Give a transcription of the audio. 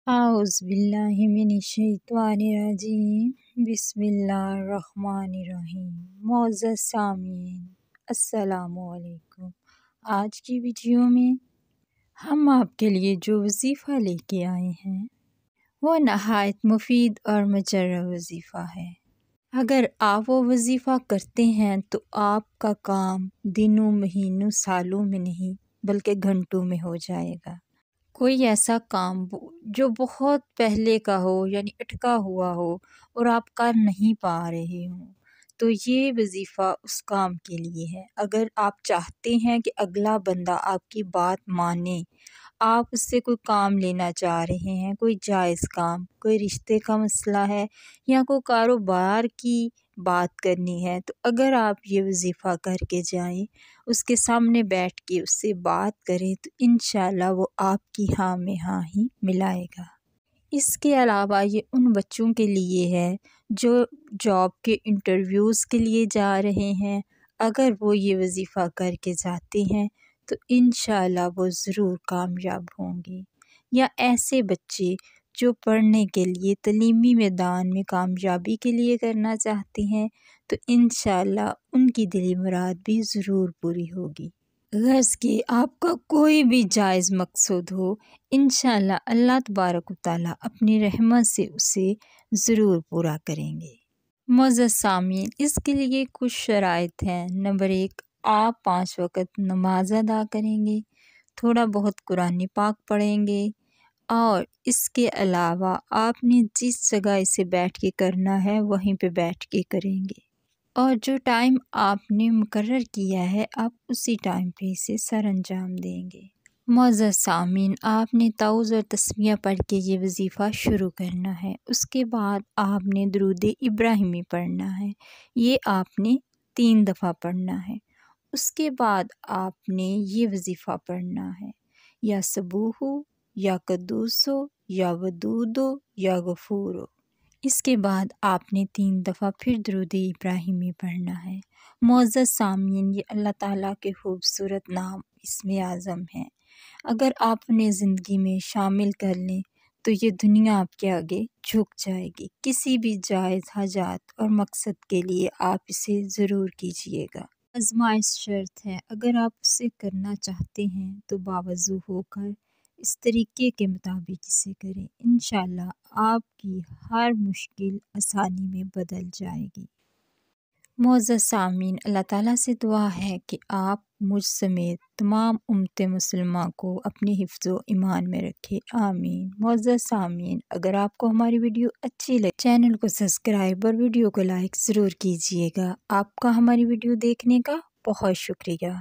اعوذ باللہ من الشیطان الرجیم بسم اللہ الرحمن الرحیم۔ معزز سامعین السلام علیکم۔ آج کی ویڈیو میں ہم آپ کے لیے جو وظیفہ لے کے آئے ہیں وہ نہایت مفید اور مجرب وظیفہ ہے۔ اگر آپ وہ وظیفہ کرتے ہیں تو آپ کا کام دنوں مہینوں سالوں میں نہیں بلکہ گھنٹوں میں ہو جائے گا۔ کوئی ایسا کام جو بہت پہلے کا ہو یعنی اٹکا ہوا ہو اور آپ کر نہیں پا رہے ہوں تو یہ وظیفہ اس کام کے لیے ہے۔ اگر آپ چاہتے ہیں کہ اگلا بندہ آپ کی بات مانے، آپ اس سے کوئی کام لینا چاہ رہے ہیں، کوئی جائز کام، کوئی رشتے کا مسئلہ ہے یا کوئی کاروبار کی بات کرنی ہے، تو اگر آپ یہ وظیفہ کر کے جائیں، اس کے سامنے بیٹھ کے اس سے بات کریں تو انشاءاللہ وہ آپ کی ہاں میں ہاں ہی ملائے گا۔ اس کے علاوہ یہ ان بچوں کے لیے ہے جو جاب کے انٹرویوز کے لیے جا رہے ہیں۔ اگر وہ یہ وظیفہ کر کے جاتے ہیں تو انشاءاللہ وہ ضرور کامیاب ہوں گے۔ یا ایسے بچے جو پڑھنے کے لیے تعلیمی میدان میں کامیابی کے لیے کرنا چاہتے ہیں تو انشاءاللہ ان کی دلی مراد بھی ضرور پوری ہوگی۔ غرض کہ آپ کا کوئی بھی جائز مقصود ہو، انشاءاللہ اللہ تبارک و تعالیٰ اپنی رحمت سے اسے ضرور پورا کریں گے۔ معزز سامعین، اس کے لیے کچھ شرائط ہیں۔ نمبر 1، آپ 5 وقت نماز ادا کریں گے، تھوڑا بہت قرآن پاک پڑھیں گے، اور اس کے علاوہ آپ نے جس جگہ اسے بیٹھ کے کرنا ہے وہیں پہ بیٹھ کے کریں گے، اور جو ٹائم آپ نے مقرر کیا ہے آپ اسی ٹائم پہ اسے سر انجام دیں گے۔ معزز سامعین، آپ نے تعوذ اور تسمیہ پڑھ کے یہ وظیفہ شروع کرنا ہے۔ اس کے بعد آپ نے درود ابراہیمی پڑھنا ہے، یہ آپ نے 3 دفعہ پڑھنا ہے۔ اس کے بعد آپ نے یہ وظیفہ پڑھنا ہے، یا سبوحو، یا قدوسو، یا ودودو، یا غفورو۔ اس کے بعد آپ نے 3 دفعہ پھر درود ابراہیمی پڑھنا ہے۔ معزز سامعین، یہ اللہ تعالیٰ کے خوبصورت نام اسم اعظم ہیں۔ اگر آپ انہیں زندگی میں شامل کر لیں تو یہ دنیا آپ کے آگے جھک جائے گی۔ کسی بھی جائز حاجات اور مقصد کے لیے آپ اسے ضرور کیجیے گا۔ آزمائش شرط ہے، اگر آپ اسے کرنا چاہتے ہیں تو باوضو ہو کر اس طریقے کے مطابق اسے کریں، انشاءاللہ آپ کی ہر مشکل آسانی میں بدل جائے گی۔ معزز سامعین، اللہ تعالیٰ سے دعا ہے کہ آپ مجھ سمیت تمام امت مسلمہ کو اپنے حفظ و ایمان میں رکھے، آمین۔ معزز سامعین، اگر آپ کو ہماری ویڈیو اچھی لگے چینل کو سبسکرائب اور ویڈیو کو لائک ضرور کیجیے گا۔ آپ کا ہماری ویڈیو دیکھنے کا بہت شکریہ۔